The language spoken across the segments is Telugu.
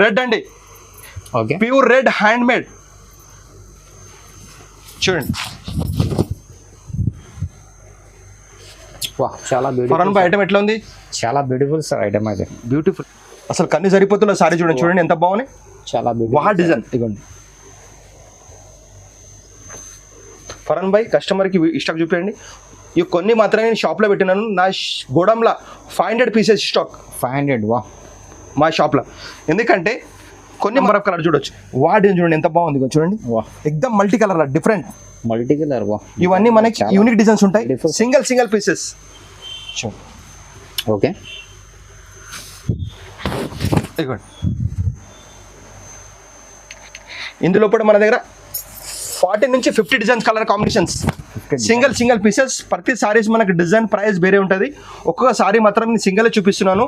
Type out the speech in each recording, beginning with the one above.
రెడ్ అండి, okay pure red hand made. చూడండి వా చాలా ఫరాన్ బాయ్ ఐటమ్ ఎట్లా ఉంది? చాలా బ్యూటిఫుల్ సార్ ఐటమ్ అయితే. బ్యూటిఫుల్, అసలు కన్ను సరిపోతున్న సారీ చూడండి. చూడండి ఎంత బాగున్నాయి, చాలా వా డిజైన్. ఇదిగోండి ఫరాన్ బాయ్ కస్టమర్కి స్టాక్ చూపించండి. ఇవి కొన్ని మాత్రమే నేను షాప్లో పెట్టినాను. నా గోడంలో 500 పీసెస్ స్టాక్. 500 వా మా షాప్లో. ఎందుకంటే కొన్ని నెంబర్ ఆఫ్ కలర్ చూడొచ్చు. వా డిజైన్ చూడండి ఎంత బాగుంది. చూడండి వా ఎక్దమ్ multi colour, different multi colour. వా ఇవన్నీ మనకి యూనిక్ డిజైన్స్ ఉంటాయి. Single pieces. ఓకే ఇదిగోండి ఇందులో కూడా మన దగ్గర 40 నుంచి 50 designs colour combinations. Single pieces. ప్రతి సారీస్ మనకి డిజైన్ ప్రైస్ వేరే ఉంటుంది. ఒక్కొక్క సారీ మాత్రం నేను సింగిల్ చూపిస్తున్నాను.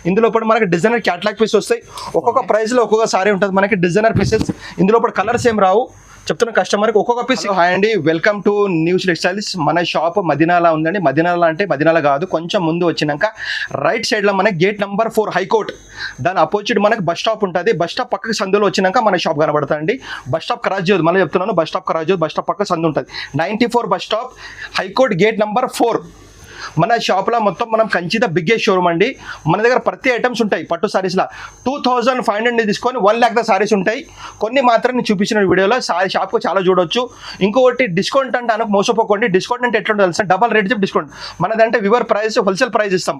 ఇందులో కూడా మనకి డిజైనర్ క్యాటలాగ్ పీస్ వస్తాయి. ఒక్కొక్క ప్రైస్లో ఒక్కొక్క సారీ ఉంటుంది మనకి డిజైనర్ పీసెస్. ఇందులో కూడా కలర్స్ ఏం రావు. చెప్తున్న కస్టమర్కి ఒక్కొక్క పీస్. హాయ్ అండి, వెల్కమ్ టు న్యూస్ టెక్స్టైల్స్. మన షాప్ మదీనాలో ఉందండి. మదీనాలో అంటే మదీనాలో కాదు, కొంచెం ముందు వచ్చినాక రైట్ సైడ్లో మనకి గేట్ నెంబర్ 4 హైకోర్ట్, దాని అపోజిట్ మనకి బస్ స్టాప్ ఉంటుంది. బస్ స్టాప్ పక్కకి సందులో వచ్చినాక మన షాప్ కనబడుతుంది. బస్ స్టాప్ ఖరాజ్ చేయదు, మళ్ళీ చెప్తున్నాను, బస్ స్టాప్ ఖరాజ్ చేయదు. బస్ స్టాప్ పక్క సందు ఉంటుంది. 94 bus stop, high court, gate number 4. మన షాప్లో మొత్తం మనం కంచిత బిగ్గెస్ట్ షోరూమ్ అండి. మన దగ్గర ప్రతి ఐటమ్స్ ఉంటాయి. పట్టు సారీస్లో 2500 తీసుకొని 1 lakh ద సారీస్ ఉంటాయి. కొన్ని మాత్రం నేను చూపించిన వీడియోలో షాప్కు చాలా చూడొచ్చు. ఇంకొకటి డిస్కౌంట్ అంటే అనకు మోసపోకండి. డిస్కౌంట్ అంటే ఎట్లా తెలుసా, డబల్ రేట్ చెప్పి డిస్కౌంట్. మనదంటే వివర్ ప్రైస్, హోల్సేల్ ప్రైస్ ఇస్తాం.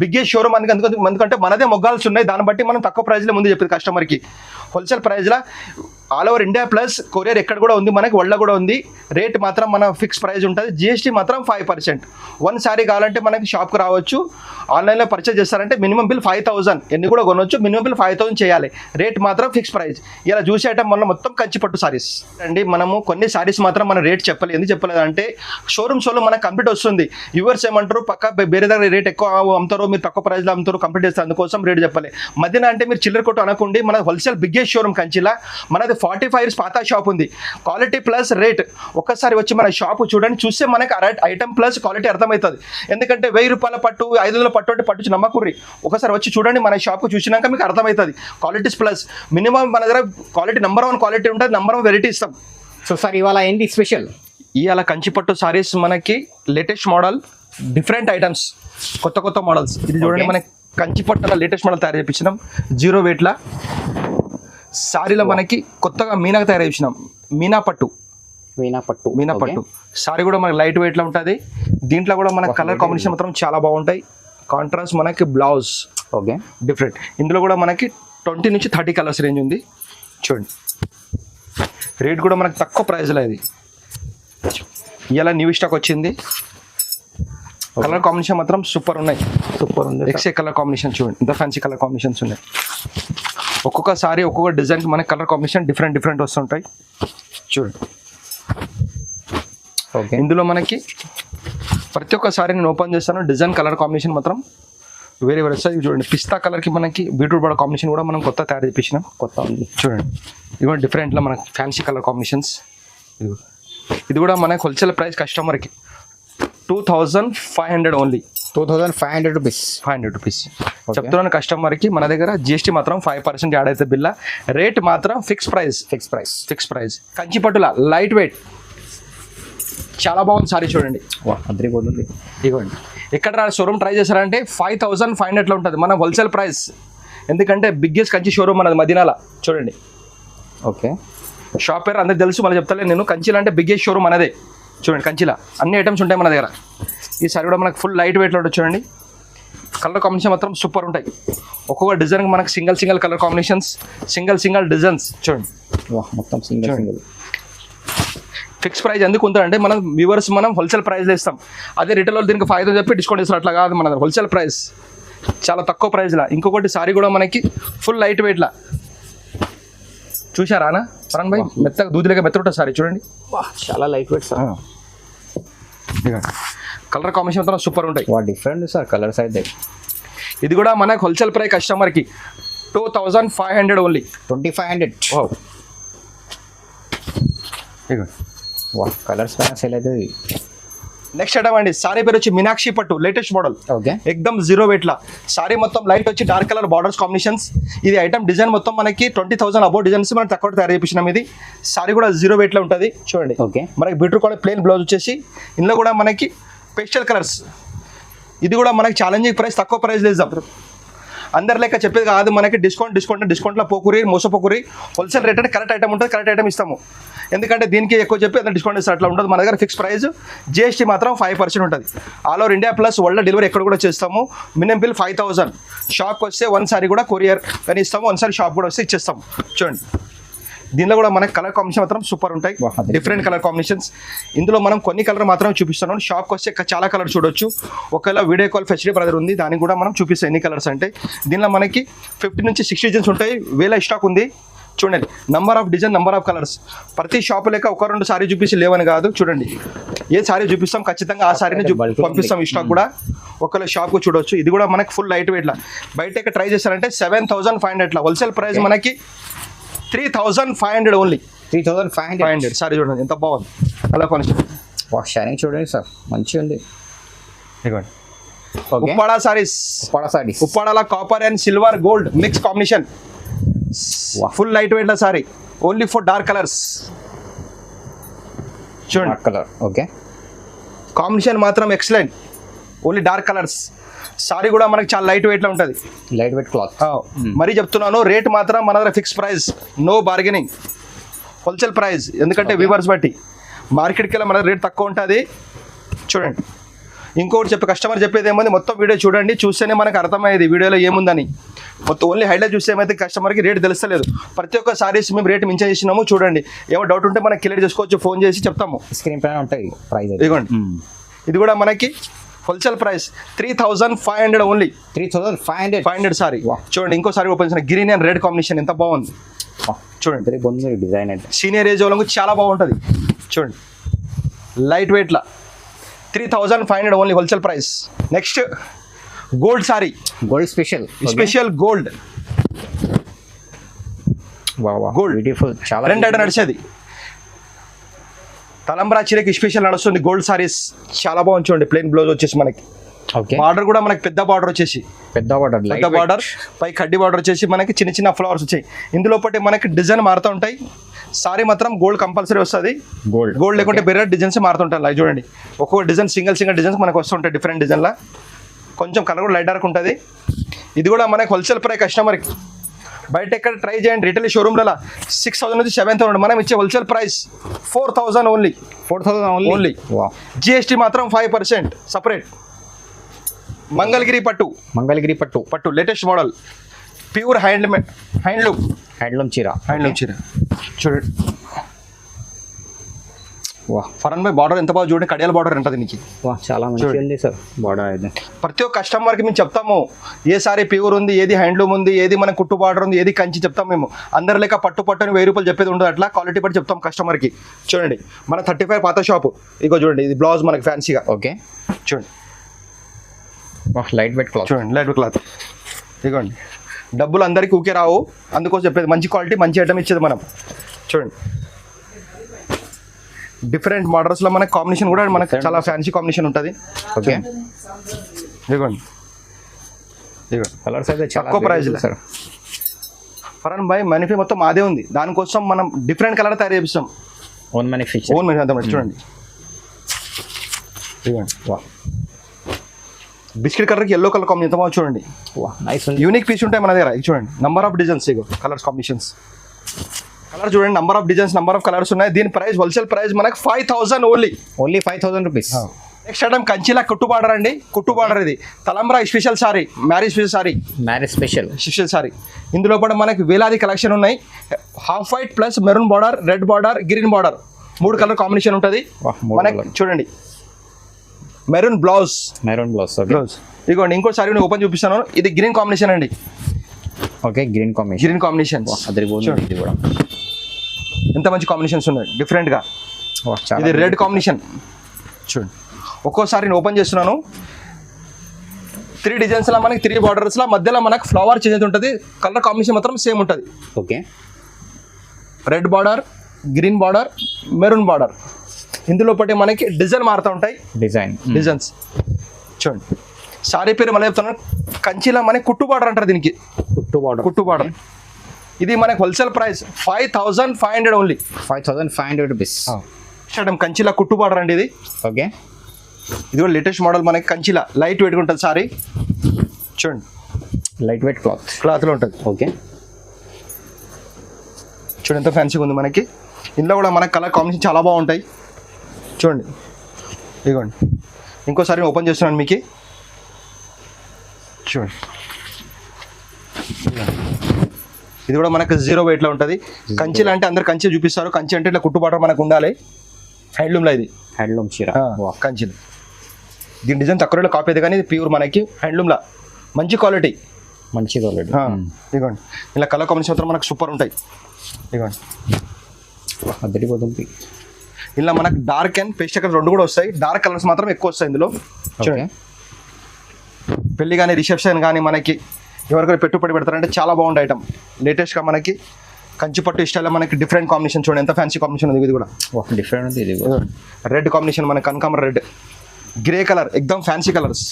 బిగ్గెస్ట్ షోరూమ్ ఎందుకంటే మనదే మొగ్గాల్సి ఉన్నాయి. దాన్ని బట్టి మనం తక్కువ ప్రైస్లో ముందు చెప్పేది కస్టమర్కి. హోల్సేల్ ప్రైస్లో all over India plus courier ఎక్కడ కూడా ఉంది, మనకి వల్ల కూడా ఉంది. రేట్ మాత్రం మన ఫిక్స్ ప్రైస్ ఉంటుంది. జిఎస్టీ మాత్రం 5%. 1 సారీ కావాలంటే మనకి షాప్కి రావచ్చు. ఆన్లైన్లో పర్చేజ్ చేస్తారంటే మినిమం బిల్ 5000, ఎన్ని కూడా కొనవచ్చు. మినిమం బిల్ 5000 చేయాలి. రేట్ మాత్రం ఫిక్స్ ప్రైస్. ఇలా చూసే ఐటమ్ మన మొత్తం కంచి పట్టు సారీస్ అండి. మనము కొన్ని సారీస్ మాత్రం మన రేట్ చెప్పలేదు. ఎందుకు చెప్పలేదు అంటే షోరూమ్స్లో మనకు కంప్లీట్ వస్తుంది. యూవర్స్ ఏమంటారు, పక్క వేరే దగ్గర రేట్ ఎక్కువ అమ్ముతారు, మీరు తక్కువ ప్రైస్లో అమ్ముతారు, కంప్లీట్ చేస్తారు. అందుకోసం రేట్ చెప్పలేదు. మధ్యన అంటే మీరు చిల్లర కొట్టు అనుకోండి. మన హోల్సేల్ బిగ్గెస్ట్ షోరూమ్ కంచిలా. మనది 45 years పాత షాప్ ఉంది. Quality plus rate. ఒక్కసారి వచ్చి మన షాపు చూడండి, చూస్తే మనకి ఐటమ్ ప్లస్ క్వాలిటీ అర్థమవుతుంది. ఎందుకంటే 1000 రూపాయల పట్టు, 500 పట్టు అంటే పట్టు నమ్మకూరి. ఒకసారి వచ్చి చూడండి, మన షాప్కు చూసినాక మీకు అర్థమవుతుంది. క్వాలిటీస్ ప్లస్ మినిమం మన దగ్గర క్వాలిటీ నెంబర్ 1 క్వాలిటీ ఉంటుంది. నెంబర్ 1 వెరైటీ ఇస్తాం. సో సార్ ఇవాళ ఏంటి స్పెషల్? ఇవాళ కంచి పట్టు సారీస్ మనకి లేటెస్ట్ మోడల్, డిఫరెంట్ ఐటమ్స్, కొత్త మోడల్స్. ఇది చూడండి, మనకి కంచి పట్టుల లేటెస్ట్ మోడల్ తయారు చేయించినాం. 0 weight సారీలో మనకి కొత్తగా మీనాకు తయారు చేయించినాం. మీనా పట్టు సారీ కూడా మనకి లైట్ వెయిట్లో ఉంటుంది. దీంట్లో కూడా మనకి కలర్ కాంబినేషన్ మాత్రం చాలా బాగుంటాయి. కాంట్రాస్ట్ మనకి బ్లౌజ్ ఓకే డిఫరెంట్. ఇందులో కూడా మనకి 20 నుంచి 30 కలర్స్ రేంజ్ ఉంది. చూడండి, రేట్ కూడా మనకి తక్కువ ప్రైస్లో. ఇది ఇలా న్యూ స్టాక్ వచ్చింది. కలర్ కాంబినేషన్ మాత్రం సూపర్ ఉంది. ఎక్సే కలర్ కాంబినేషన్ చూడండి, ఇంత ఫ్యాన్సీ కలర్ కాంబినేషన్స్ ఉన్నాయి. ఒక్కొక్క సారీ ఒక్కొక్క డిజైన్కి మనకి కలర్ కాంబినేషన్ డిఫరెంట్ వస్తుంటాయి. చూడండి, ఓకే ఇందులో మనకి ప్రతి ఒక్క సారీ నేను ఓపెన్ చేస్తాను. డిజైన్ కలర్ కాంబినేషన్ మాత్రం వేరే వస్తాయి. చూడండి, పిస్తా కలర్కి మనకి బీట్రూట్ బడ కాంబినేషన్ కూడా మనం కొత్త తయారు చేయించినాం. కొత్త ఉంది చూడండి. ఇదిగోండి డిఫరెంట్లో మనకి ఫ్యాన్సీ కలర్ కాంబినేషన్స్. ఇది కూడా మనకి హోల్సేల్ ప్రైస్ కస్టమర్కి 2500 ఓన్లీ. 2500 రూపీస్. 500 రూపీస్ చెప్తున్నాను కస్టమర్కి. మన దగ్గర జిఎస్టీ మాత్రం 5% యాడ్ అవుతుంది బిల్ల. రేట్ మాత్రం ఫిక్స్ ప్రైస్. కంచి పట్టుల లైట్ వెయిట్ చాలా బాగుంది సారీ. చూడండి, అదిరిపోతుంది. ఇవ్వండి, ఎక్కడ షోరూమ్ ట్రై చేశారంటే 5500 ఉంటుంది మన హోల్సేల్ ప్రైస్. ఎందుకంటే బిగ్గెస్ట్ కంచి షోరూమ్ మనది మదీనాలో. చూడండి, ఓకే షాప్ పేరు అందరికి తెలుసు, మళ్ళీ చెప్తాను నేను. కంచిలో అంటే బిగ్గెస్ట్ షోరూమ్ మనదే. చూడండి, కంచిలా అన్ని ఐటమ్స్ ఉంటాయి మన దగ్గర. ఈ సారీ కూడా మనకు ఫుల్ లైట్ వెయిట్లో ఉంటుంది. చూడండి, కలర్ కాంబినేషన్ మాత్రం సూపర్ ఉంటాయి. ఒక్కొక్క డిజైన్కి మనకు single colour combinations, single designs. చూడండి, మొత్తం సింగిల్. ఫిక్స్ ప్రైస్ ఎందుకు ఉంటుందంటే మనం వ్యూవర్స్ మనం హోల్సేల్ ప్రైస్లో ఇస్తాం. అదే రిటైల్ దీనికి 500 చెప్పి డిస్కౌంట్ ఇస్తారు. అట్లా కాదు, మన హోల్సేల్ ప్రైస్ చాలా తక్కువ ప్రైస్లో. ఇంకొకటి సారీ కూడా మనకి ఫుల్ లైట్ వెయిట్లో. చూసారా పరాన్ భాయ్, మెత్తగా దూదిలేక మెత్త ఉంటుంది సారీ. చూడండి, చాలా light weight sir. Colour combination మాత్రం సూపర్ ఉంటాయి. డిఫరెంట్ సార్ కలర్స్ అయితే. ఇది కూడా మనకి హోల్సేల్ ప్రైస్ కస్టమర్కి 2500 ఓన్లీ. 2500. కలర్స్ పైన సేల్ అవుతుంది. నెక్స్ట్ ఐటమ్ అండి, సారీ పేరు వచ్చి మీనాక్షి పట్టు, లేటెస్ట్ మోడల్, ఓకే ఎక్దమ్ జీరో వెయిట్ లా. సారీ మొత్తం లైట్ వచ్చి డార్క్ కలర్ బార్డర్స్ కాంబినేషన్స్. ఇది ఐటమ్ డిజైన్ మొత్తం మనకి 20,000 అబౌవ్ డిజైన్స్ మనం తక్కువ తయారు చేయించినాం. ఇది సారీ కూడా జీరో వెయిట్ లో ఉంటుంది చూడండి. ఓకే మనకి బీట్రూట్ కలర్ ప్లెయిన్ బ్లౌజ్ వచ్చేసి, ఇందులో కూడా మనకి పేస్టల్ కలర్స్. ఇది కూడా మనకి ఛాలెంజింగ్ ప్రైస్, తక్కువ ప్రైస్ లేదు. అందరి లెక్క చెప్పేది కాదు, మనకి డిస్కౌంట్లో పోకురి మోసపోకురి. హోల్సేల్ రేట్ అంటే కరెక్ట్ ఐటమ్ ఉంటుంది, కరెక్ట్ ఐటమ్ ఇస్తాము. ఎందుకంటే దీనికి ఎక్కువ చెప్పి అతను డిస్కౌంట్ ఇస్తారు, అట్లా ఉంటుంది. మన దగ్గర ఫిక్స్ ప్రైస్, జిఎస్టీ మాత్రం 5% ఉంటుంది. All over India plus world delivery ఎక్కడ కూడా చేస్తాము. Minimum bill 5,000. షాప్కి వస్తే 1 సారీ కూడా కొరియర్ కానీ ఇస్తాము, 1 సారీ షాప్ కూడా వస్తే ఇచ్చేస్తాము. చూడండి దీనిలో కూడా మనకి కలర్ కాంబినేషన్ మాత్రం సూపర్ ఉంటాయి, డిఫరెంట్ కలర్ కాంబినేషన్స్. ఇందులో మనం కొన్ని కలర్ మాత్రం చూపిస్తున్నాం. షాప్కి వస్తే చాలా కలర్ చూడొచ్చు. ఒకవేళ వీడియో కాల్ ఫెసిలిటీ బ్రదర్ ఉంది, దానికి కూడా మనం చూపిస్తాం ఎన్ని కలర్స్ అంటే. దీనిలో మనకి 50 నుంచి 60 డిజైన్స్ ఉంటాయి, వేల స్టాక్ ఉంది. చూడండి number of design, number of colours. ప్రతి షాప్ లేక 1-2 సారీ చూపించి లేవని కాదు. చూడండి ఏ సారీ చూపిస్తాం ఖచ్చితంగా ఆ సారీని పంపిస్తాం. ఈ స్టాక్ కూడా ఒకవేళ షాప్కు చూడొచ్చు. ఇది కూడా మనకి ఫుల్ లైట్ వెయిట్లా. బయట ట్రై చేస్తారంటే 7,500. హోల్సేల్ ప్రైస్ మనకి 3,500 ఓన్లీ. 3,500. సారీ చూడండి ఎంత బాగుంది అలా కాన్సెప్ట్. షైనింగ్ చూడండి సార్, మంచిగా ఉంది. ఇదిగోండి ఓకే ఉప్పాడ సారీస్. ఉప్పాడలా copper and silver gold mix combination. Full light weight లా sari, only for dark colours. చూడండి కలర్ ఓకే, కాంబినేషన్ మాత్రం excellent, only dark colours. Sari కూడా మనకి చాలా లైట్ వెయిట్ లో ఉంటుంది, లైట్ వెయిట్ క్లాత్. మరీ చెప్తున్నాను, రేట్ మాత్రం మన దగ్గర fix price, no bargaining, wholesale price. ఎందుకంటే వ్యూవర్స్ బట్టి మార్కెట్కి వెళ్ళి మన రేట్ తక్కువ ఉంటుంది. చూడండి ఇంకోటి కస్టమర్ చెప్పేది ఏముంది, మొత్తం వీడియో చూడండి, చూస్తేనే మనకు అర్థమయ్యేది వీడియోలో ఏముందని. మొత్తం ఓన్లీ హైలైట్ చూస్తే ఏమైతే కస్టమర్కి రేట్ తెలుస్తలేదు. ప్రతి ఒక్క సారీస్ మేము రేట్ మించే చేసినాము. చూడండి ఏమో డౌట్ ఉంటే మనకి క్లియర్ చేసుకోవచ్చు, ఫోన్ చేసి చెప్తాము. స్క్రీన్ పైన ఉంటాయి ప్రైస్. ఇదిగోండి ఇది కూడా మనకి హోల్సేల్ ప్రైస్ 3,500 ఓన్లీ. 3,500 సారీ. చూడండి ఇంకో సారీ ఓపెన్ చేసిన గ్రీన్ అండ్ రెడ్ కాంబినేషన్ ఎంత బాగుంది చూడండి. డిజైన్ అంటే సీనియర్ ఏజ్ వాళ్ళకు చాలా బాగుంటుంది. చూడండి లైట్ వెయిట్లా 3,500 only wholesale price. Next gold sari, gold special gold gold beautiful. చాలా రెండు ఐటమ్ నడిచేది. తలంబ్రా చీరకి స్పెషల్ నడుస్తుంది గోల్డ్ సారీస్, చాలా బాగుంది. చూడండి ప్లెయిన్ బ్లౌజ్ వచ్చేసి మనకి, బార్డర్ కూడా మనకి పెద్ద బార్డర్ వచ్చేసి, పెద్ద బార్డర్ పై కడ్డీ బార్డర్ వచ్చేసి మనకి చిన్న చిన్న ఫ్లవర్స్ వచ్చాయి. ఇందులో పట్టి మనకి డిజైన్ మారుతూ ఉంటాయి. సారీ మాత్రం గోల్డ్ కంపల్సరీ వస్తుంది. గోల్డ్ లేకుంటే వేరే డిజైన్స్ మారుతుంటాయి. లైక్ చూడండి ఒక్కొక్క డిజైన్ సింగిల్ డిజైన్స్ మనకు వస్తుంటాయి డిఫరెంట్ డిజైన్లా. కొంచెం కలర్ కూడా లైట్ డార్క్ ఉంటుంది. ఇది కూడా మనకి హోల్సేల్ ప్రైస్. కస్టమర్కి బయట ఎక్కడ ట్రై చేయండి, రిటైల్ షోరూమ్లలో 6,000 నుంచి 7,000. మనం ఇచ్చే wholesale price 4,000 only. 4,000 only. GST మాత్రం 5% సపరేట్. మంగళగిరి పట్టు లేటెస్ట్ మోడల్, ప్యూర్ హ్యాండ్లూమ్ చీర. చూడండి ఫరన్ భాయ్ బార్డర్ ఎంత బాగా చూడండి, కడియాల బార్డర్ ఉంటుంది నీకు. చాలా మంచిగా ఉంది సార్ బార్డర్ అయితే. ప్రతి ఒక్క కస్టమర్కి మేము చెప్తాము ఏ సారీ ప్యూర్ ఉంది, ఏది హ్యాండ్లూమ్ ఉంది, ఏది మన కుట్టు బార్డర్ ఉంది, ఏది కంచి చెప్తాం మేము. అందరి లెక్క పట్టు అని 1,000 రూపాయలు చెప్పేది ఉండదు, అట్లా క్వాలిటీ బట్టి చెప్తాం కస్టమర్కి. చూడండి మన 35 పాత షాపు. ఇగో చూడండి ఇది బ్లౌజ్ మనకి ఫ్యాన్సీగా. ఓకే చూడండి లైట్ వెయిట్ క్లాత్. చూడండి లైట్ వెయిట్ క్లాత్. ఇదిగోండి డబ్బులు అందరికీ ఊకే రావు, అందుకోసం చెప్పేది మంచి క్వాలిటీ మంచి ఐటమ్ ఇచ్చేది మనం. చూడండి డిఫరెంట్ మోడల్స్లో మనకి కాంబినేషన్ కూడా మనకి చాలా ఫ్యాన్సీ కాంబినేషన్ ఉంటుంది. ఓకే ఇదిగోండి కలర్స్ అయితే తక్కువ ప్రైస్ సార్. ఫరన్ భాయ్ మనకి మొత్తం అదే ఉంది, దానికోసం మనం డిఫరెంట్ కలర్ తయారు చేపిస్తాం. Own manufacture. చూడండి బిస్కెట్ కలర్కి ఎల్లో కలర్ కాంబినేషన్ ఎంత బాగా చూడండి. యూనిక్ పీస్ ఉంటాయి మన దగ్గర. చూడండి నంబర్ ఆఫ్ డిజైన్స్, ఇగో కలర్స్ కాంబినేషన్స్. కలర్ చూడండి number of designs, number of colours ఉన్నాయి. దీని ప్రైస్ హోల్సేల్ ప్రైస్ మనకి 5,000 ఓన్లీ 5,000 రూపీస్. నెక్స్ట్ ఐటమ్ కంచిలా కుట్టు బార్డర్ అండి. కుట్టు బార్డర్ ఇది తలంబ్రా special sari, marriage special sari. ఇందులో కూడా మనకి వేలాది కలెక్షన్ ఉన్నాయి. Half white plus maroon border, red border, green border, 3 colour combination ఉంటుంది మనకి. చూడండి మెరూన్ బ్లౌజ్. ఇదిగోండి ఇంకో సారీ ఓపెన్ చూపిస్తాను. ఇది గ్రీన్ కాంబినేషన్ అండి. ఓకే గ్రీన్ కాంబినేషన్ ఎంత మంచి కాంబినేషన్స్ ఉన్నాయి డిఫరెంట్గా. ఇది రెడ్ కాంబినేషన్. చూడండి ఒక్కోసారి ఓపెన్ చేస్తున్నాను. 3 డిజైన్స్లో మనకి 3 బార్డర్స్లో మధ్యలో మనకు ఫ్లవర్ చేంజ్ ఉంటుంది. కలర్ కాంబినేషన్ మాత్రం సేమ్ ఉంటుంది. Okay red border, green border, maroon border. ఇందులో పట్టి మనకి డిజైన్ మారుతూ ఉంటాయి. డిజైన్స్ చూడండి. సారీ పేరు మళ్ళీ చెప్తున్నాను, కంచిలో మనకి కుట్టు బార్డర్ అంటారు దీనికి. కుట్టు బార్డర్. ఇది మనకి హోల్సేల్ ప్రైస్ 5500 ఓన్లీ. 5500 రూపీస్. కంచిలా కుట్టు బార్డర్ అండి ఇది. ఓకే. ఇది కూడా లేటెస్ట్ మోడల్ మనకి కంచిలా లైట్ వెయిట్ ఉంటుంది సారీ. చూడండి లైట్ వెయిట్ క్లాత్లో ఉంటుంది. ఓకే. చూడండి ఎంత ఫ్యాన్సీగా ఉంది మనకి. ఇందులో కూడా మనకి కలర్ కాంబినేషన్ చాలా బాగుంటాయి. చూడండి ఇదిగోండి, ఇంకోసారి ఓపెన్ చేస్తున్నాను మీకు. చూడండి ఇది కూడా మనకు 0 వెయిట్లో ఉంటుంది. కంచిలో అంటే అందరు కంచి చూపిస్తారు. కంచి అంటే ఇట్లా కుట్టుబాటు మనకు ఉండాలి. హ్యాండ్లూమ్లో ఇది హ్యాండ్లూమ్ చీర కంచిలో. దీని డిజైన్ తక్కువ రేట్లో కాపీ అయితే కానీ ఇది ప్యూర్ మనకి హ్యాండ్లూమ్లో మంచి క్వాలిటీ. ఇదిగోండి ఇలా కలర్ కాంబినేషన్ మాత్రం మనకు సూపర్ ఉంటాయి. ఇదిగోండి అద్దరిపోతుంది. ఇలా మనకు డార్క్ అండ్ పేస్టల్ కలర్ రెండు కూడా వస్తాయి. డార్క్ కలర్స్ మాత్రం ఎక్కువ వస్తాయి ఇందులో. చూడండి పెళ్ళి కానీ రిసెప్షన్ కానీ మనకి ఎవరికైనా పెట్టుబడి పెడతారంటే చాలా బాగుంది ఐటమ్. లేటెస్ట్గా మనకి కంచి పట్టు స్టైల్లో మనకి డిఫరెంట్ కాంబినేషన్. చూడండి ఎంత ఫ్యాన్సీ కాంబినేషన్ ఉంది. ఇది కూడా డిఫరెంట్ ఉంది. ఇది రెడ్ కాంబినేషన్ మనకి కనకాంబర రెడ్, గ్రే కలర్ ఎక్దమ్ ఫ్యాన్సీ కలర్స్.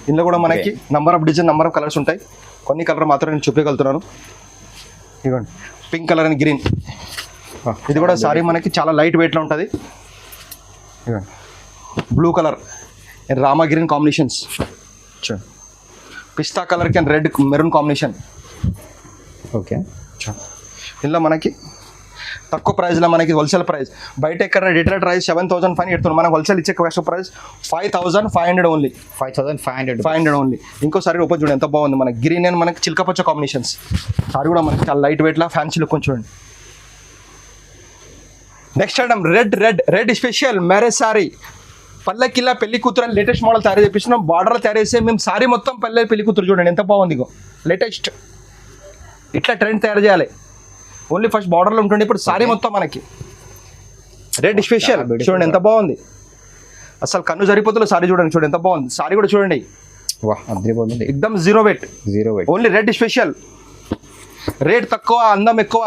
ఇందులో కూడా మనకి number of design, number of colours ఉంటాయి. కొన్ని కలర్ మాత్రం నేను చూపించగలుగుతున్నాను. ఇదిగోండి పింక్ కలర్ అండ్ గ్రీన్. ఇది కూడా సారీ మనకి చాలా లైట్ వెయిట్లో ఉంటుంది. ఇదిగోండి blue colour and Rama green combinations. చూడండి పిస్తా కలర్కి and red maroon combination. Okay. ఇందులో మనకి తక్కువ ప్రైస్లో మనకి హోల్సేల్ ప్రైస్ బయట ఎక్కడ రిటైల్ ప్రైస్ 7500 చెప్తున్నాం. మనకు హోల్సేల్ ఇచ్చే కస్టమర్ ప్రైస్ 5500 ఓన్లీ. 5500 ఓన్లీ. ఇంకోసారి ఓపెన్ చూడండి ఎంత బాగుంది. మనకి గ్రీన్ అండ్ మనకి చిలకపచ్చ కాంబినేషన్స్. సారీ కూడా మనకి చాలా లైట్ వెయిట్లో ఫ్యాన్సీ లుక్ చూడండి. Next item red special marriage sari. పల్లకిలా పెళ్లి కూతురు అని లేటెస్ట్ మోడల్ తయారు చేపిస్తున్నాం. బార్డర్లో తయారు చేస్తే మేము సారీ మొత్తం పెళ్లి కూతురు చూడండి ఎంత బాగుంది. ఇగో లేటెస్ట్ ఇట్లా ట్రెండ్ తయారు చేయాలి. ఓన్లీ ఫస్ట్ బార్డర్లో ఉంటుంది, ఇప్పుడు సారీ మొత్తం మనకి రెడ్ స్పెషల్. చూడండి ఎంత బాగుంది. అసలు కన్ను సరిపోతుంది సారీ చూడండి. చూడండి ఎంత బాగుంది సారీ కూడా చూడండి. ఎక్దమ్ 0 weight. Only red special. Rate తక్కువ, అందం ఎక్కువ.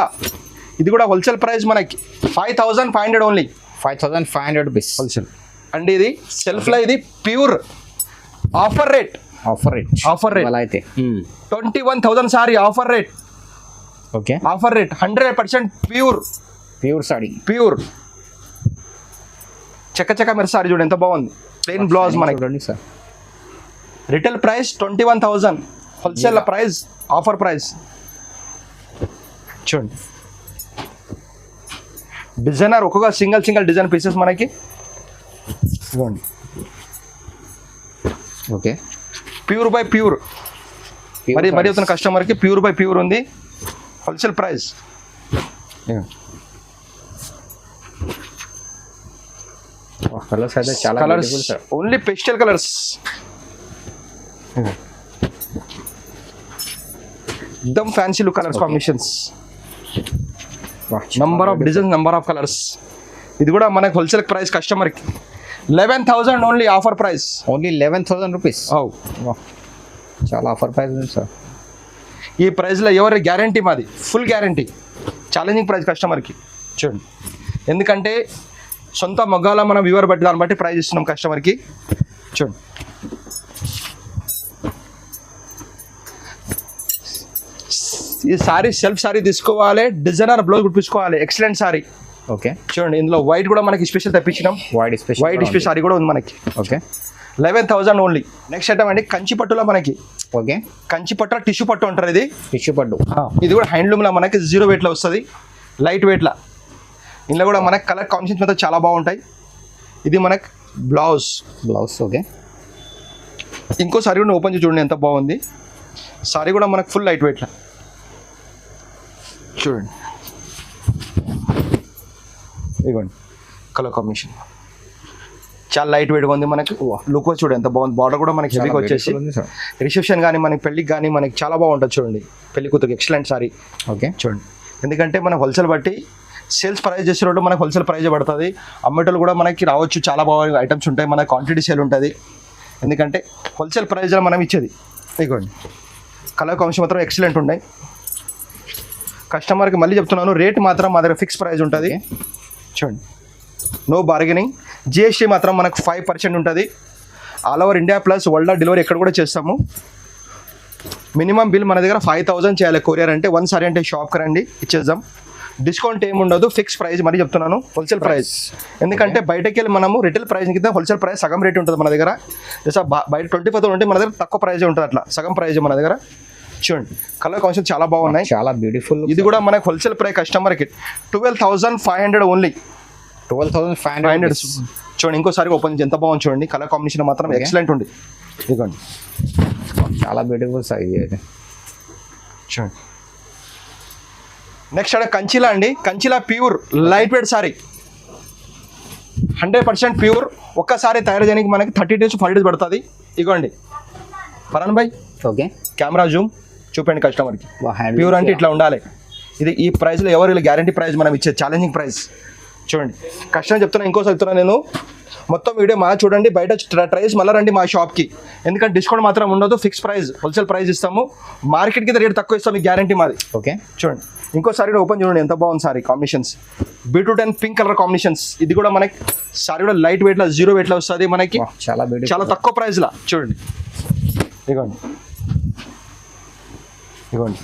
ఇది కూడా హోల్సేల్ ప్రైస్ మనకి 5500 ఓన్లీ. 5500 రూపీస్ హోల్సేల్ అండి. ఇది సెల్ఫ్లో ఇది ప్యూర్ ఆఫర్ రేట్ అలా అయితే 21,000 sari offer rate. Okay. Offer rate 100% pure sari. Pure చక్క మీరు సారీ చూడండి ఎంత బాగుంది. ప్లెయిన్ బ్లౌజ్ మనకి. Sir retail price 21,000, wholesale price offer price. చూడండి డిజైనర్ ఒక్కొక్క సింగిల్ డిజైన్ పీసెస్ మనకి. ఇవ్వండి ఓకే. Pure by pure. మరి అవుతున్న కస్టమర్కి ప్యూర్ బై ప్యూర్ ఉంది. Wholesale price. కలర్స్ అయితే చాలా కలర్స్ ఓన్లీ పేస్టల్ కలర్స్. ఎక్దమ్ fancy look colours combinations. Number of designs, number of colours. ఇది కూడా మనకి హోల్సేల్ ప్రైస్ కస్టమర్కి 11,000 only offer price. Only 11,000 rupees. చాలా ఆఫర్ ప్రైస్ ఉంది సార్. ఈ ప్రైస్లో ఎవరి గ్యారంటీ మాది ఫుల్ గ్యారంటీ. ఛాలెంజింగ్ ప్రైస్ కస్టమర్కి. చూడండి ఎందుకంటే సొంత మొగ్గాల మనం వ్యూవర్ బట్టి దాన్ని బట్టి ప్రైస్ ఇస్తున్నాం కస్టమర్కి. చూడండి ఈ సారీ సెల్ఫ్ సారీ తీసుకోవాలి, డిజైనర్ బ్లౌజ్ కుట్టించుకోవాలి. ఎక్సలెంట్ సారీ. ఓకే. చూడండి ఇందులో వైట్ కూడా మనకి స్పెషల్ తెప్పించినాం. వైట్ స్పెషల్ సారీ కూడా ఉంది మనకి. ఓకే. 11,000 ఓన్లీ. నెక్స్ట్ ఐటమ్ అండి కంచి పట్టులో మనకి. ఓకే. కంచి పట్టు టిష్యూ పట్టు అంటారు. ఇది టిష్యూ పట్టు. ఇది కూడా హ్యాండ్లూమ్లో మనకి 0 వెయిట్లో వస్తుంది, లైట్ వెయిట్లో. ఇందులో కూడా మనకి కలర్ కాంబినేషన్స్ అయితే చాలా బాగుంటాయి. ఇది మనకి బ్లౌజ్. ఓకే. ఇంకో సారీ కూడా ఓపెన్ చేసి చూడండి ఎంత బాగుంది. సారీ కూడా మనకు ఫుల్ లైట్ వెయిట్లో. చూడండి ఇదిగోండి కలర్ కాంబినేషన్ చాలా లైట్ వెయిట్గా ఉంది. మనకి లుక్ చూడండి ఎంత బాగుంది. బార్డర్ కూడా మనకి హెవీగా వచ్చేసి రిసెప్షన్ కానీ మనకి పెళ్ళికి కానీ మనకి చాలా బాగుంటుంది. చూడండి పెళ్లి కూతురికి ఎక్సలెంట్ సారీ. ఓకే. చూడండి ఎందుకంటే మనం హోల్సేల్ బట్టి సేల్స్ ప్రైస్ చేసేటప్పుడు మనకి హోల్సేల్ ప్రైజ్ పడుతుంది. అమ్మేటోళ్ళు కూడా మనకి రావచ్చు, చాలా బాగా ఐటమ్స్ ఉంటాయి. మనకి క్వాంటిటీ సేల్ ఉంటుంది. ఎందుకంటే హోల్సేల్ ప్రైజ్లో మనం ఇచ్చేది. ఇదిగోండి కలర్ కాంబినేషన్ మాత్రం ఎక్సలెంట్ ఉన్నాయి. కస్టమర్కి మళ్ళీ చెప్తున్నాను రేట్ మాత్రం మా దగ్గర ఫిక్స్ ప్రైస్ ఉంటుంది. చూడండి నో బార్గెనింగ్. జిఎస్టీ మాత్రం మనకు 5% ఉంటుంది. All over India plus world delivery ఎక్కడ కూడా చేస్తాము. మినిమం బిల్ మన దగ్గర 5,000 చేయాలి కొరియర్ అంటే. ఒకసారి అంటే షాప్కి రండి ఇచ్చేద్దాం. డిస్కౌంట్ ఏమి ఉండదు, ఫిక్స్ ప్రైస్ మరీ చెప్తున్నాను, హోల్సేల్ ప్రైస్. ఎందుకంటే బయటకి వెళ్ళి మనము రిటైల్ ప్రైస్ కింద హోల్సేల్ ప్రైస్ సగం రేట్ ఉంటుంది మన దగ్గర. జస్ట్ బయట 25,000 ఉంటే మన దగ్గర తక్కువ ప్రైజే ఉంటుంది, అట్లా సగం ప్రైజ్ మన దగ్గర. చూడండి కలర్ కాంబినేషన్ చాలా బాగున్నాయి, చాలా బ్యూటిఫుల్. ఇది కూడా మనకు హోల్సేల్ ప్రైస్ కస్టమర్కి 12,500 ఓన్లీ. 12,500. చూడండి ఇంకోసారి ఓపెన్ చేసి ఎంత బాగుంది చూడండి. కలర్ కాంబినేషన్ మాత్రం ఎక్సలెంట్ ఉంది. ఇదిగోండి చాలా బ్యూటిఫుల్ సైజ్ అయితే. చూడండి నెక్స్ట్ అంటే కంచిలా అండి. కంచిలా pure light weight sari, 100% pure. ఒక్కసారి తయారు చేయడానికి మనకి 30 days to 40 days పడుతుంది. ఇగోండి పరాన్ భాయ్, ఓకే కెమెరా జూమ్ చూపండి కస్టమర్కి. ప్యూర్ అంటే ఇట్లా ఉండాలి. ఇది ఈ ప్రైస్లో ఎవరు గ్యారంటీ ప్రైస్ మనం ఇచ్చే ఛాలెంజింగ్ ప్రైస్. చూడండి కస్టమర్ చెప్తున్నా, ఇంకోసారి చెప్తున్నా నేను, మొత్తం వీడియో మా చూడండి, బయట ట్రైస్ మళ్ళీ రండి మా షాప్కి. ఎందుకంటే డిస్కౌంట్ మాత్రం ఉండదు, ఫిక్స్ ప్రైస్ హోల్సేల్ ప్రైస్ ఇస్తాము. మార్కెట్కి రేట్ తక్కువ ఇస్తాం, మీకు గ్యారంటీ మాది. ఓకే చూడండి ఇంకోసారి ఓపెన్ చూడండి ఎంత బాగుంది sorry combinations. Beetroot and pink colour combinations. ఇది కూడా మనకి సారీ కూడా లైట్ వెయిట్లో 0 weight వస్తుంది మనకి, చాలా బ్యూటిఫుల్, చాలా తక్కువ ప్రైస్లో. చూడండి ఇదిగోండి ఇదిగోండి.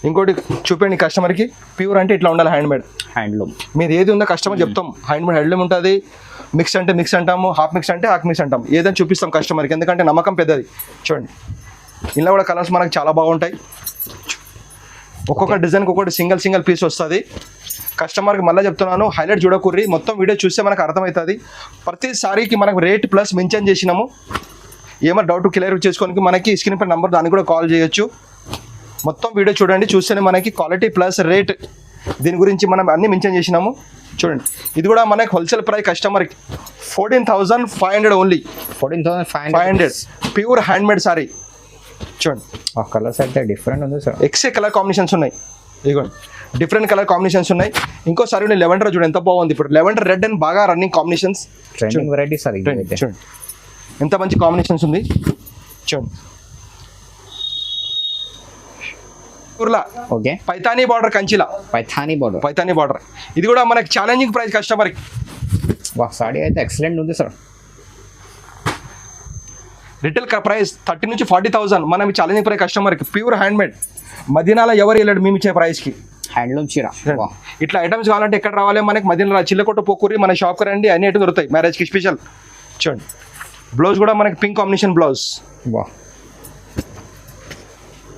ఇంకోటి చూపండి కస్టమర్కి, ప్యూర్ అంటే ఇట్లా ఉండాలి, హ్యాండ్లూమ్. మీరు ఏది ఉందో కస్టమర్ చెప్తాం. హ్యాండ్లూమ్ ఉంటుంది, మిక్స్ అంటే మిక్స్ అంటాము, హాఫ్ మిక్స్ అంటే హాఫ్ మిక్స్ అంటాం. ఏదైనా చూపిస్తాం కస్టమర్కి, ఎందుకంటే నమ్మకం పెద్దది. చూడండి ఇలా కూడా కలర్స్ మనకు చాలా బాగుంటాయి. ఒక్కొక్క డిజైన్కి ఒక్కొక్కటి సింగిల్ పీస్ వస్తుంది. కస్టమర్కి మళ్ళీ చెప్తున్నాను, హైలైట్ చూడకూర్రి, మొత్తం వీడియో చూస్తే మనకు అర్థమవుతుంది. ప్రతి సారీకి మనకు రేట్ ప్లస్ మెన్షన్ చేసినాము. ఏమైనా డౌట్ క్లియర్ చేసుకోనికి మనకి స్క్రీన్ పై నెంబర్, దానికి కూడా కాల్ చేయొచ్చు. మొత్తం వీడియో చూడండి, చూస్తేనే మనకి క్వాలిటీ ప్లస్ రేట్ దీని గురించి మనం అన్ని మెన్షన్ చేసినాము. చూడండి ఇది కూడా మనకి హోల్సేల్ ప్రైస్ కస్టమర్కి 14,500 ఓన్లీ. 14,500 pure handmade sorry. చూడండి ఆ కలర్స్ అయితే డిఫరెంట్ ఉంది సార్. ఎక్సే కలర్ కాంబినేషన్స్ ఉన్నాయి, ఇదిగోండి డిఫరెంట్ కలర్ కాంబినేషన్స్ ఉన్నాయి. ఇంకోసారి లెవెండర్ చూడండి ఎంత బాగుంది. ఇప్పుడు లెవెండర్ రెడ్ అండ్ బాగా running combinations, trending variety sir. చూడండి ఎంత మంచి కాంబినేషన్స్ ఉంది. చూడండి ఓకే పైతానీ బార్డర్ కంచిలా, పైతానీ బార్డర్. ఇది కూడా మనకి ఛాలెంజింగ్ ప్రైస్ కస్టమర్కి. సారీ అయితే ఎక్సలెంట్ ఉంది సార్. రిటైల్ ప్రైస్ 30 నుంచి 40,000, మనం ఛాలెంజింగ్ ప్రైస్ కస్టమర్కి. ప్యూర్ హ్యాండ్మేడ్, మదీనాలో ఎవరు వెళ్ళాడు మేము ఇచ్చే ప్రైస్కి. హ్యాండ్లూమ్ చీర. ఇట్లా ఐటమ్స్ కావాలంటే ఎక్కడ రావాలి మనకి? మదీనాలో చిల్లకొట్టు పోకూరి మన షాప్కి రండి, అన్ని ఐటమ్ దొరుకుతాయి మ్యారేజ్కి స్పెషల్. చూడండి బ్లౌజ్ కూడా మనకి పింక్ కాంబినేషన్ బ్లౌజ్.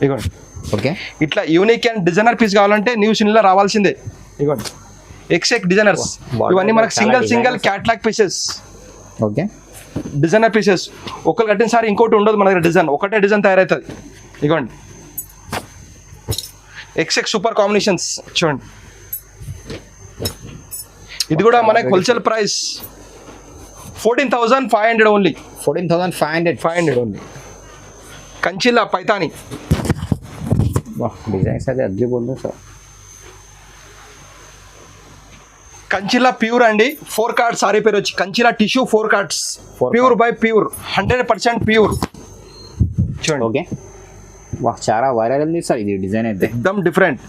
ఇగోండి ఓకే ఇట్లా యూనిక్ అండ్ డిజైనర్ పీస్ కావాలంటే న్యూ సినిలో రావాల్సిందే. ఇగోండి ఎక్సెక్ డిజైనర్స్, ఇవన్నీ మనకి single catalogue pieces. Okay designer pieces. ఒకరు కట్టిన సారి ఇంకోటి ఉండదు మన దగ్గర, డిజైన్ ఒకటే డిజైన్ తయారవుతుంది. ఇగోండి ఎక్సెక్ సూపర్ కాంబినేషన్స్. చూడండి ఇది కూడా మనకి హోల్సేల్ ప్రైస్ 14,500 ఓన్లీ. 14,500 ఓన్లీ. కంచిలా పైతాని డిజైన్స్ అయితే అద్భుతంగా సార్. కంచిలా ప్యూర్ అండి. 4 కార్డ్ సారీ పేరు వచ్చి కంచిలా tissue 4 cards. Pure by pure, 100% pure. చూడండి ఓకే చాలా వైరల్ ఉంది సార్ ఇది డిజైన్ అయితే, ఎక్దమ్ డిఫరెంట్.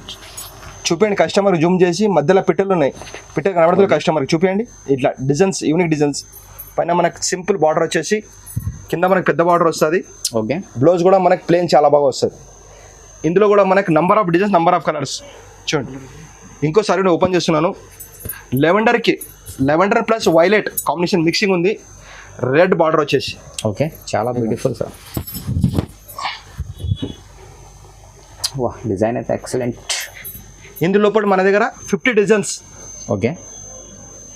చూపించండి కస్టమర్ జూమ్ చేసి, మధ్యలో పిట్టలు ఉన్నాయి, పిట్టలు కనబడుతుంది కస్టమర్కి. చూపించండి ఇట్లా డిజైన్స్, యూనిక్ డిజైన్స్. పైన మనకు సింపుల్ బార్డర్ వచ్చేసి, కింద మనకు పెద్ద బార్డర్ వస్తుంది. ఓకే బ్లౌజ్ కూడా మనకి ప్లేన్ చాలా బాగా వస్తుంది. ఇందులో కూడా మనకి number of designs, number of colours. చూడండి ఇంకోసారి నేను ఓపెన్ చేస్తున్నాను. Lavender plus violet combination mixing ఉంది, రెడ్ బార్డర్ వచ్చేసి. ఓకే చాలా బ్యూటిఫుల్ సార్. డిజైన్ అయితే ఎక్సలెంట్. ఇందులో మన దగ్గర 50 designs. Okay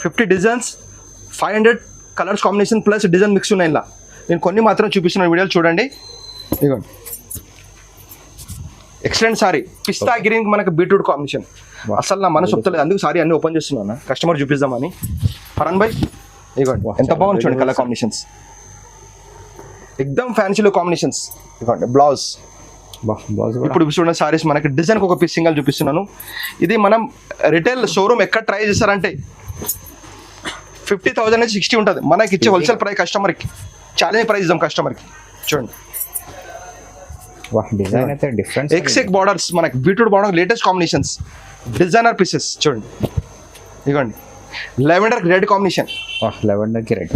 50 designs, 500 colours combination plus design mix ఉన్నాయి. ఇలా నేను కొన్ని మాత్రం చూపిస్తున్న వీడియోలు చూడండి. ఇదిగోండి ఎక్సలెంట్ సారీ. పిస్తా గ్రీన్ మనకి బీట్రూట్ కాంబినేషన్. అసలు నా మనసు ఒప్పుతలేదు, అందుకు సారీ అన్ని ఓపెన్ చేస్తున్నాను కస్టమర్ చూపిద్దామని. ఫరాన్ భాయ్ ఇదిగోండి ఎంత బాగుంది చూడండి కలర్ కాంబినేషన్స్, ఎక్దమ్ ఫ్యాన్సీలో కాంబినేషన్స్. ఇదిగోండి బ్లౌజ్. ఇప్పుడు చూడండి సారీస్ మనకి డిజైన్కి ఒక పీస్ సింగల్ చూపిస్తున్నాను. ఇది మనం రిటైల్ షోరూమ్ ఎక్కడ ట్రై చేస్తారంటే 50,000 నుంచి 60 ఉంటుంది. మనకి ఇచ్చే హోల్సేల్ ప్రైస్ కస్టమర్కి ఛాలెంజ్ ప్రైస్ ఇద్దాం కస్టమర్కి. చూడండి డిజైన్ అయితే డిఫరెంట్. ఎక్సెక్ బార్డర్స్ మనకి beetroot border, latest combinations, designer pieces. చూడండి ఇదిగోండి లెవెండర్ రెడ్ కాంబినేషన్. లెవెండర్కి రెడ్.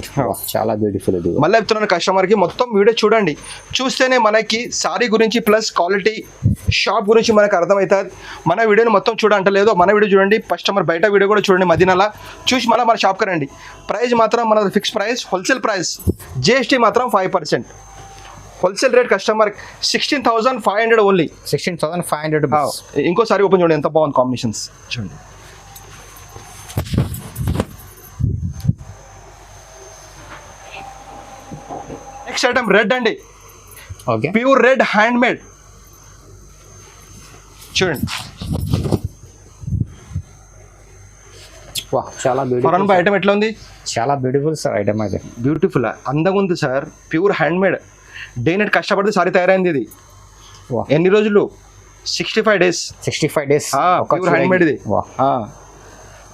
చాలా బ్యూటిఫుల్ ఇది. మళ్ళీ చెప్తున్నాను కస్టమర్కి మొత్తం వీడియో చూడండి, చూస్తేనే మనకి సారీ గురించి ప్లస్ క్వాలిటీ షాప్ గురించి మనకు అర్థమవుతుంది. మన వీడియోని మొత్తం చూడంటలేదు, మన వీడియో చూడండి, కస్టమర్ బయట వీడియో కూడా చూడండి మదీనాలో, చూసి మళ్ళీ మన షాప్కి రండి. ప్రైస్ మాత్రం మనది fix price, wholesale price, GST మాత్రం 5%. Wholesale rate customer 16,500 only. 16,500. ఇంకోసారి ఓపెన్ చూడండి, ఎంత బాగుంది కాంబినేషన్స్ చూడండి. నెక్స్ట్ ఐటమ్ రెడ్ అండి, okay. Pure red hand made చూడండి. చాలా ఫరన్ బ్యూటిఫుల్. బై ఐటమ్ ఎట్లా ఉంది? చాలా బ్యూటిఫుల్ సార్ ఐటమ్ అయితే. బ్యూటిఫుల్ అందంగా ఉంది sir. Pure hand made, day night కష్టపడితే సారీ తయారైంది ఇది. ఎన్ని రోజులు? 65 days. 65 days. Pure hand made ఇది.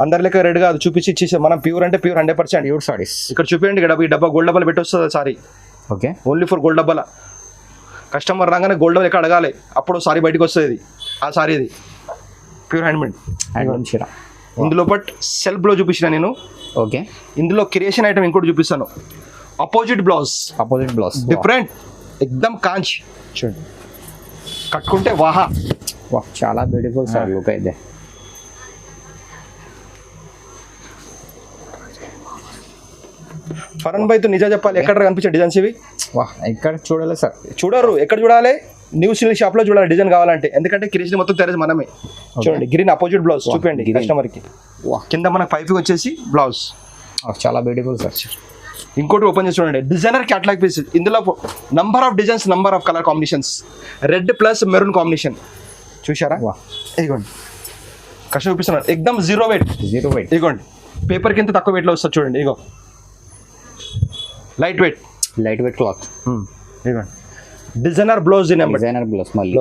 అందరి లెక్క రెడ్ కాదు, చూపించి ఇచ్చేసి మనం ప్యూర్ అంటే ప్యూర్ 100%. ప్యూర్ సారీస్ ఇక్కడ చూపించండి, ఇక్కడ ఈ డబ్బా గోల్డ్ డబ్బాలు పెట్టి వస్తుంది sorry. Okay. Only for gold డబ్బాల. కస్టమర్ రాగానే గోల్డ్ డబ్బా ఎక్కడ అడగాలి, అప్పుడు సారీ బయటకు వస్తుంది ఇది. ఆ సారీ ఇది ప్యూర్ హ్యాండ్ మేడ్. ఇందులో బట్ సెల్ఫ్లో చూపించిన నేను. ఓకే. ఇందులో క్రియేషన్ ఐటమ్ ఇంకోటి చూపిస్తాను, అపోజిట్ బ్లౌజ్. డిఫరెంట్, ఎక్దమ్ కాంచ్ చూడండి, కట్టుకుంటే వాహా. చాలా బ్యూటిఫుల్ సార్ లుక్ అయితే. ఫరన్ బై తో నిజం చెప్పాలి, ఎక్కడ కనిపించే డిజైన్స్ ఇవి? ఇక్కడ చూడాలి సార్. చూడరు, ఎక్కడ చూడాలి? న్యూ సిల్క్ షాప్ లో చూడాలి డిజైన్ కావాలంటే, ఎందుకంటే క్రియేషన్ మొత్తం తెరచి మనమే. చూడండి గ్రీన్ అపోజిట్ బ్లౌజ్ చూపండి కస్టమర్ కి. కింద మనకు పైపింగ్ వచ్చేసి బ్లౌజ్. చాలా బ్యూటిఫుల్ సార్. ఇంకోటి ఓపెన్ చేసి చూడండి, డిజైనర్ క్యాటలాగ్ పీస్. ఇందులో number of designs, number of colour combinations, red plus maroon combination చూసారా? ఇదిగోండి కష్టం చూపిస్తున్నారు, ఎక్దమ్ జీరో వెయిట్. ఇదిగోండి పేపర్ కింద తక్కువ వెయిట్లో వస్తుంది చూడండి. ఇగో లైట్ వెయిట్ క్లాత్. ఇదిగోండి డిజైనర్ బ్లౌజ్. డిజైనర్ బ్లౌజ్ మళ్ళీ.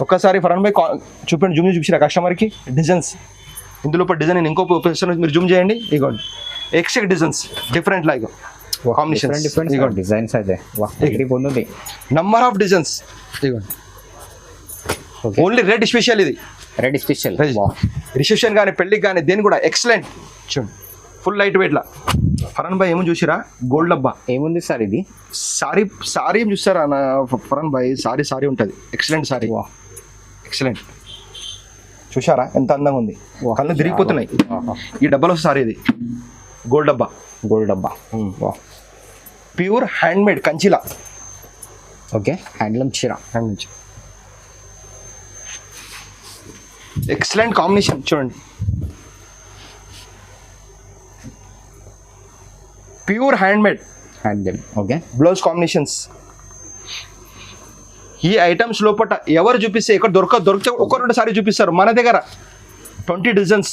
ఒక్కసారి ఫరన్ బై చూపండి, జూమ్ చూపించిన కస్టమర్కి డిజైన్స్. ఇందులో డిజైన్ నేను ఇంకో మీరు జూమ్ చేయండి. ఇగోండి ఎక్సెక్ designs, different like combination, designs అయితే ఉంది. Number of designs. ఇదిగోండి ఓన్లీ రెడ్ స్పెషల్ ఇది. రెడ్ స్పెషల్ రిసెప్షన్ కానీ పెళ్ళికి కానీ దేని కూడా ఎక్సలెంట్ చూడండి, ఫుల్ లైట్ వెయిట్ లా. ఫరన్ భాయ్ ఏమో చూసిరా, గోల్డ్ డబ్బా ఏముంది సార్ ఇది? సారీ ఏం చూస్తారా ఫరన్ భాయ్? సారీ ఉంటుంది, ఎక్సలెంట్ సారీ, ఎక్సలెంట్. చూసారా ఎంత అందంగా ఉంది, కళ్ళు తిరిగిపోతున్నాయి. ఈ డబ్బాలో సారీ ఇది గోల్డ్ డబ్బా. ప్యూర్ హ్యాండ్ మేడ్ కంచిలా. ఓకే. హ్యాండ్లూమ్ చీర. ఎక్సలెంట్ కాంబినేషన్ చూడండి, pure hand made. Okay. Blouse combinations. ఈ ఐటమ్స్ లోపల ఎవరు చూపిస్తే ఇక్కడ దొరికితే ఒక 2 సారీ చూపిస్తారు. మన దగ్గర 20 డిజైన్స్.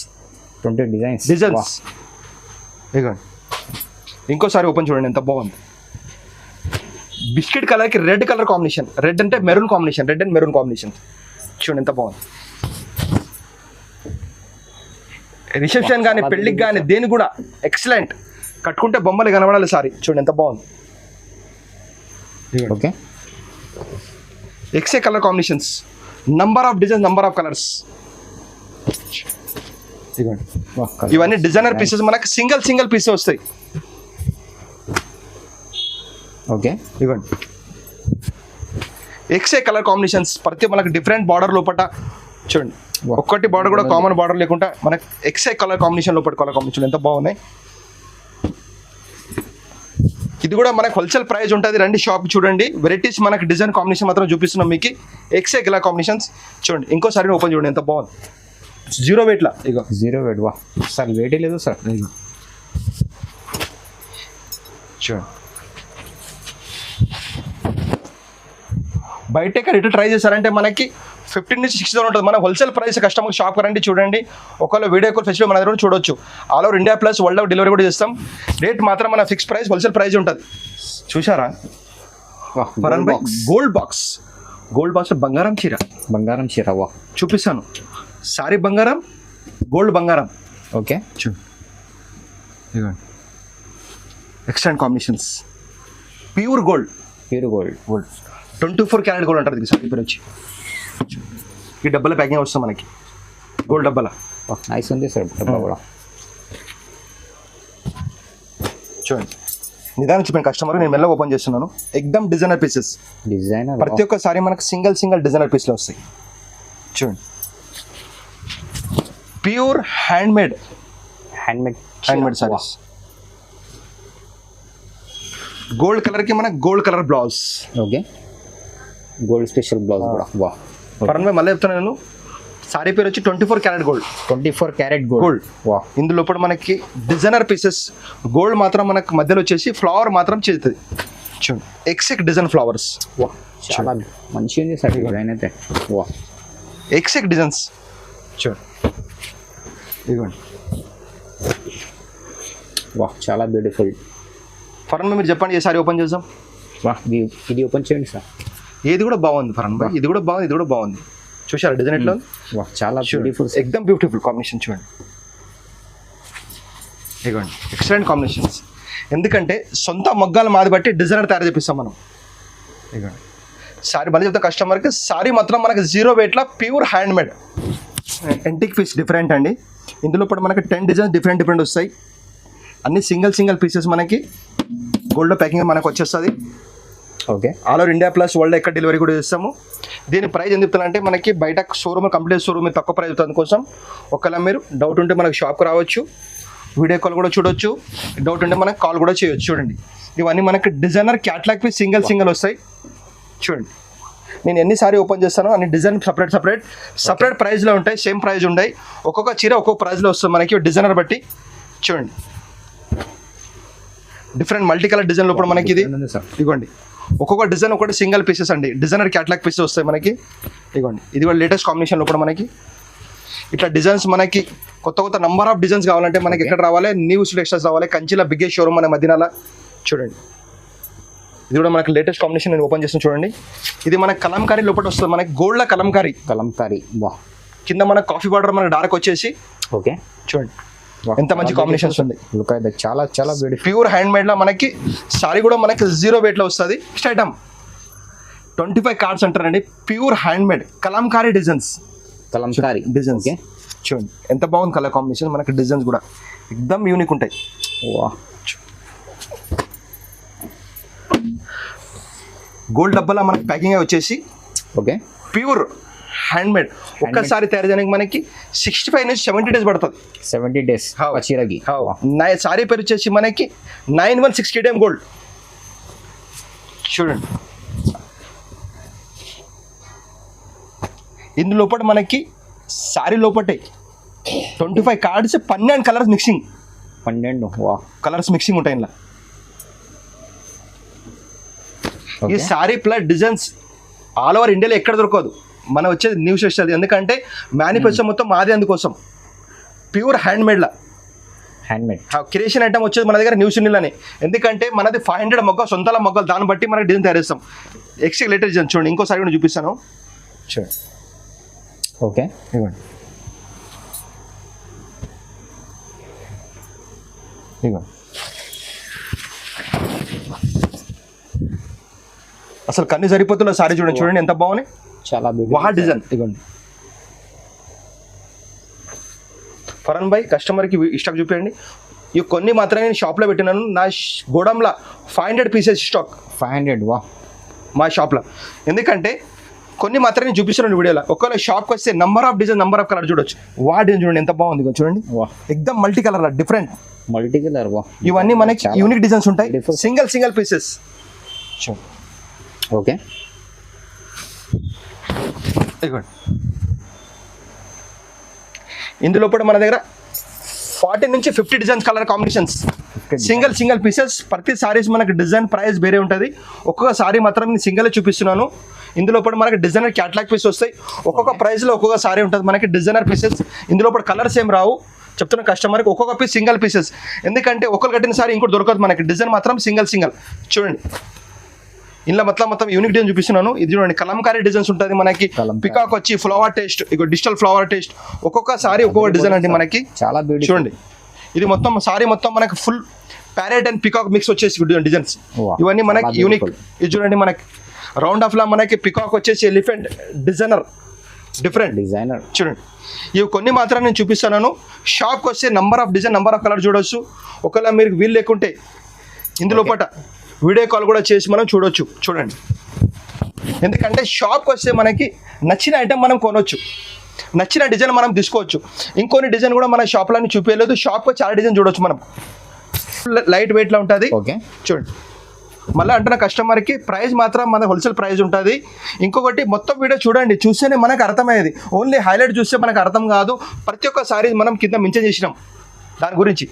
ఇదిగోండి ఇంకోసారి ఓపెన్ చూడండి, ఎంత బాగుంది. బిస్కెట్ కలర్కి రెడ్ కలర్ కాంబినేషన్, రెడ్ అంటే maroon combination, red and maroon combination చూడండి ఎంత బాగుంది. రిసెప్షన్ కానీ పెళ్ళికి కానీ దేని కూడా ఎక్సలెంట్, కట్టుకుంటే బొమ్మలు కనబడాలి సారీ. చూడండి ఎంత బాగుంది. ఓకే. ఎక్సే colour combinations, number of designs, number of colours. ఇవన్నీ డిజైనర్ పీసెస్, మనకు సింగిల్ పీసెస్ వస్తాయి. ఓకే. ఇవ్వండి ఎక్సే కలర్ కాంబినేషన్స్, ప్రతి మనకు డిఫరెంట్ బార్డర్ లోపల చూడండి. ఒక్కటి బార్డర్ కూడా కామన్ బార్డర్ లేకుండా మనకు ఎక్సే కలర్ కాంబినేషన్ లోపల కలర్ కాంబినేషన్ ఎంత బాగున్నాయి. ఇది కూడా మనకు హోల్సేల్ ప్రైస్ ఉంటుంది. రండి షాప్ చూడండి, వెరైటీస్ మనకు డిజైన్ కాంబినేషన్ మాత్రం చూపిస్తున్నాం మీకు. ఎక్సే కలర్ కాంబినేషన్స్ చూడండి. ఇంకోసారి ఓపెన్ చూడండి ఎంత బాగుంది, జీరో వెయిట్లా. ఇగో జీరో వెయిట్. సార్ వెయిట్ లేదు సార్. చూడండి బయట ఎక్కడ ఇటు ట్రై చేశారంటే మనకి 15 నుంచి 60 ఉంటుంది. మన హోల్సేల్ ప్రైస్ కస్టమర్ షాప్ రండి చూడండి. ఒకవేళ వీడియో కాల్ ఫెసిలిటీ మన దగ్గర చూడొచ్చు. All over India plus world over delivery కూడా చేస్తాం. రేట్ మాత్రం మన ఫిక్స్ ప్రైస్, హోల్సేల్ ప్రైస్ ఉంటుంది. చూసారా గోల్డ్ బాక్స్ బంగారం చీర చూపిస్తాను. సారీ బంగారం, గోల్డ్ బంగారం. Okay. Excellent combinations, pure gold 24 carat gold అంటారు. సారీ పేరు వచ్చి ఈ డబ్బాల ప్యాకింగ్ వస్తాం మనకి, గోల్డ్ డబ్బాల. నైస్ ఉంది సార్ డబ్బా కూడా. చూడండి నిదానం చూపిన కస్టమర్, నేను మెల్లగా ఓపెన్ చేస్తున్నాను. ఎక్దమ్ డిజైనర్ పీసెస్, డిజైనర్ ప్రతి ఒక్క సారీ మనకు సింగిల్ డిజైనర్ పీస్లో వస్తాయి. చూడండి ప్యూర్ హ్యాండ్మేడ్ సారీస్. గోల్డ్ కలర్కి మనకు gold colour blouse. Okay, gold special blouse కూడా. వా పరణ్ భాయ్ మళ్ళీ చెప్తాను నేను, సారీ పేరు వచ్చి 24 క్యారెట్ గోల్డ్. 24 carat gold. వా ఇందులో ఇప్పుడు మనకి డిజైనర్ పీసెస్, గోల్డ్ మాత్రం మనకు మధ్యలో వచ్చేసి ఫ్లవర్ మాత్రం చేస్తుంది. చూడండి ఎక్సెక్ డిజైన్ ఫ్లవర్స్. వా చాలా మంచిగా ఉంది సార్ డిజైన్ అయితే. వా ఎక్సెక్ డిజైన్స్ చూడండి, ఇదిగోండి. వా చాలా బ్యూటిఫుల్. ఫరణ్ భాయ్ మీరు చెప్పండి ఏ సారీ ఓపెన్ చేద్దాం. వా ఇది ఓపెన్ చేయండి సార్. ఏది కూడా బాగుంది ఫరణ్ భాయ్, ఇది కూడా బాగుంది, ఇది కూడా బాగుంది. చూసారా డిజైన్ ఎట్లా ఉంది. వా చాలా బ్యూటిఫుల్, ఎక్దమ్ బ్యూటిఫుల్ కాంబినేషన్. చూడండి ఇదిగోండి ఎక్సలెంట్ కాంబినేషన్స్. ఎందుకంటే సొంత మగ్గాలు మాది బట్టి డిజైనర్ తయారు చేపిస్తాం మనం. ఇదిగోండి సారీ మళ్ళీ చెప్తా కస్టమర్కి, సారీ మాత్రం మనకి 0 వెయిట్లో pure handmade antique piece different అండి. ఇందులో ఇప్పుడు మనకి 10 డిజైన్స్ డిఫరెంట్ వస్తాయి. అన్ని సింగిల్ పీసెస్ మనకి గోల్డ్లో ప్యాకింగ్ మనకు వచ్చేస్తుంది. Okay, all over India plus world ఎక్కడ డెలివరీ కూడా చేస్తాము. దీని ప్రైస్ ఎందుకు చెప్తానంటే మనకి బయట షోరూమ్ కంప్లీట్ షోరూమ్ తక్కువ ప్రైస్ అవుతుంది కోసం. ఒకవేళ మీరు డౌట్ ఉంటే మనకి షాప్కి రావచ్చు, వీడియో కాల్ కూడా చూడొచ్చు, డౌట్ ఉంటే మనకి కాల్ కూడా చేయొచ్చు. చూడండి ఇవన్నీ మనకి డిజైనర్ క్యాట్లాగ్ పీస్ సింగిల్ వస్తాయి. చూడండి నేను ఎన్నిసారి ఓపెన్ చేస్తానో అన్ని డిజైన్ సపరేట్ ప్రైస్లో ఉంటాయి, సేమ్ ప్రైస్ ఉంటాయి. ఒక్కొక్క చీర ఒక్కొక్క ప్రైస్లో వస్తుంది మనకి డిజైనర్ బట్టి. చూడండి డిఫరెంట్ మల్టీ కలర్ డిజైన్లో కూడా మనకి ఇది ఇదిగోండి. ఒక్కొక్క డిజైన్ ఒకటి సింగిల్ పీసెస్ అండి, డిజైనర్ క్యాట్లాగ్ పీసెస్ వస్తాయి మనకి. ఇదిగోండి ఇది కూడా లేటెస్ట్ కాంబినేషన్లో కూడా మనకి ఇట్లా డిజైన్స్ మనకి కొత్త నంబర్ ఆఫ్ డిజైన్స్ కావాలంటే మనకి ఎక్కడ రావాలి, న్యూ టెక్స్టైల్స్ రావాలి, కంచిలో బిగ్గెస్ట్ షోరూమ్ మన మదీనాల. చూడండి ఇది కూడా మనకి లేటెస్ట్ కాంబినేషన్ నేను ఓపెన్ చేస్తాను. చూడండి ఇది మనకి కలంకారీ లోపల వస్తుంది, మనకి గోల్డ్లో కలంకారీ. వా కింద మనకి కాఫీ బార్డర్ మనకి డార్క్ వచ్చేసి. ఓకే చూడండి ఎంత మంచి కాంబినేషన్స్ ఉంది. లుక్ అయితే చాలా బ్యూటిఫుల్. ప్యూర్ హ్యాండ్మేడ్లో మనకి సారీ కూడా మనకి 0 వెయిట్లో వస్తుంది. నెక్స్ట్ ఐటమ్ 25 కార్డ్స్ అంటారండి, pure handmade Kalamkari designs. Designs చూడండి ఎంత బాగుంది కలర్ కాంబినేషన్. మనకి డిజైన్స్ కూడా ఎక్దమ్ యూనిక్ ఉంటాయి. వా గోల్డ్ డబ్బాలో మనకి ప్యాకింగ్ వచ్చేసి. Okay pure handmade. ఒక్కసారి తయారు చేయడానికి మనకి 65 నుంచి 70 డేస్ పడుతుంది. 70 డేస్ చీరకి. సారీ పేరు వచ్చేసి మనకి 9160 DM గోల్డ్. చూడండి ఇందు లోపల మనకి సారీ లోపటే 25 కార్డ్స్ 12 కలర్స్ మిక్సింగ్. 12 వా కలర్స్ మిక్సింగ్ ఉంటాయి ఇలా. ఈ sorry plus designs all over ఇండియాలో ఎక్కడ దొరకదు, మన వచ్చేది న్యూ స్టైల్. ఎందుకంటే మేనిఫెస్టో మొత్తం మాది, అందుకోసం ప్యూర్ హ్యాండ్మేడ్ క్రియేషన్ ఐటమ్ వచ్చేది మన దగ్గర న్యూ సునీల్. ఎందుకంటే మనది 500 మొగ్గలు సొంతల మొగ్గలు, దాన్ని బట్టి మనకి డిజైన్ తయారు చేస్తాం. ఎక్స్ట్రా లేటెస్ట్ డిజైన్ చూడండి, ఇంకోసారి కూడా చూపిస్తాను. చూడండి ఓకే ఇవ్వండి అసలు కన్ను సరిపోతున్న సారీ చూడండి ఎంత బాగున్నాయి. చాలా వాహ్ డిజైన్. ఇవ్వండి ఫరణ్ భాయ్ కస్టమర్కి స్టాక్ చూపించండి. ఇవి కొన్ని మాత్రమే నేను షాప్లో పెట్టినాను, నా గోడంలో 500 పీసెస్ స్టాక్. 500 వా మా షాప్లో. ఎందుకంటే కొన్ని మాత్రమే నేను చూపిస్తున్నాను వీడియోలో. ఒకవేళ షాప్కి వస్తే number of design, number of colour చూడొచ్చు. వా డిజైన్ చూడండి ఎంత బాగుంది. చూడండి ఎక్దమ్ multi colour different multi colour. వా ఇవన్నీ మనకి యూనిక్ డిజైన్స్ ఉంటాయి, సింగిల్ పీసెస్. ఓకే ఇదిగోండి ఇందులో కూడా మన దగ్గర 40 నుంచి 50 designs colour combinations, single pieces. ప్రతి సారీస్ మనకి డిజైన్ ప్రైస్ వేరే ఉంటుంది. ఒక్కొక్క సారీ మాత్రం నేను సింగిల్ చూపిస్తున్నాను. ఇందులో కూడా మనకి డిజైనర్ క్యాట్లాగ్ పీస్ వస్తాయి. ఒక్కొక్క ప్రైస్లో ఒక్కొక్క సారీ ఉంటుంది మనకి డిజైనర్ పీసెస్. ఇందులో కూడా కలర్స్ ఏం రావు, చెప్తున్న కస్టమర్కి ఒక్కొక్క పీస్ సింగిల్ పీసెస్. ఎందుకంటే ఒకరు కట్టిన సారీ ఇంకోటి దొరకదు మనకి, డిజైన్ మాత్రం సింగిల్. చూడండి ఇలా మొత్తం యూనిక్ డిజైన్ చూపిస్తున్నాను. ఇది చూడండి కలంకారీ డిజైన్స్ ఉంటుంది మనకి. పికాక్ వచ్చి ఫ్లవర్ టేస్ట్, ఇక డిజిటల్ ఫ్లవర్ టేస్ట్. ఒక్కొక్క సారీ ఒక్కొక్క డిజైన్ అండి మనకి. చాలా చూడండి ఇది మొత్తం సారీ మొత్తం మనకి full parrot and peacock mix వచ్చేసి డిజైన్స్. ఇవన్నీ మనకి యూనిక్. ఇది చూడండి మనకి రౌండ్ ఆఫ్ లా మనకి పికాక్ వచ్చేసి ఎలిఫెంట్ డిజైనర్ డిఫరెంట్ డిజైనర్. చూడండి ఇవి కొన్ని మాత్రం నేను చూపిస్తున్నాను. షాప్కి వస్తే number of design, number of colour చూడొచ్చు. ఒకవేళ మీరు వీలు లేకుంటే ఇందులో పాట వీడియో కాల్ కూడా చేసి మనం చూడొచ్చు. చూడండి, ఎందుకంటే షాప్కి వస్తే మనకి నచ్చిన ఐటెం మనం కొనవచ్చు, నచ్చిన డిజైన్ మనం తీసుకోవచ్చు. ఇంకొన్ని డిజైన్ కూడా మన షాప్లో చూపించలేదు, షాప్లో చాలా డిజైన్ చూడొచ్చు మనం. లైట్ వెయిట్లో ఉంటుంది. ఓకే, చూడండి. మళ్ళీ అంటున్న కస్టమర్కి ప్రైస్ మాత్రం మన హోల్సేల్ ప్రైస్ ఉంటుంది. ఇంకొకటి మొత్తం వీడియో చూడండి, చూస్తేనే మనకు అర్థమయ్యేది. ఓన్లీ హైలైట్ చూస్తే మనకు అర్థం కాదు. ప్రతి ఒక్క సారీ మనం కింద మెన్షన్ చేసినాం దాని గురించి.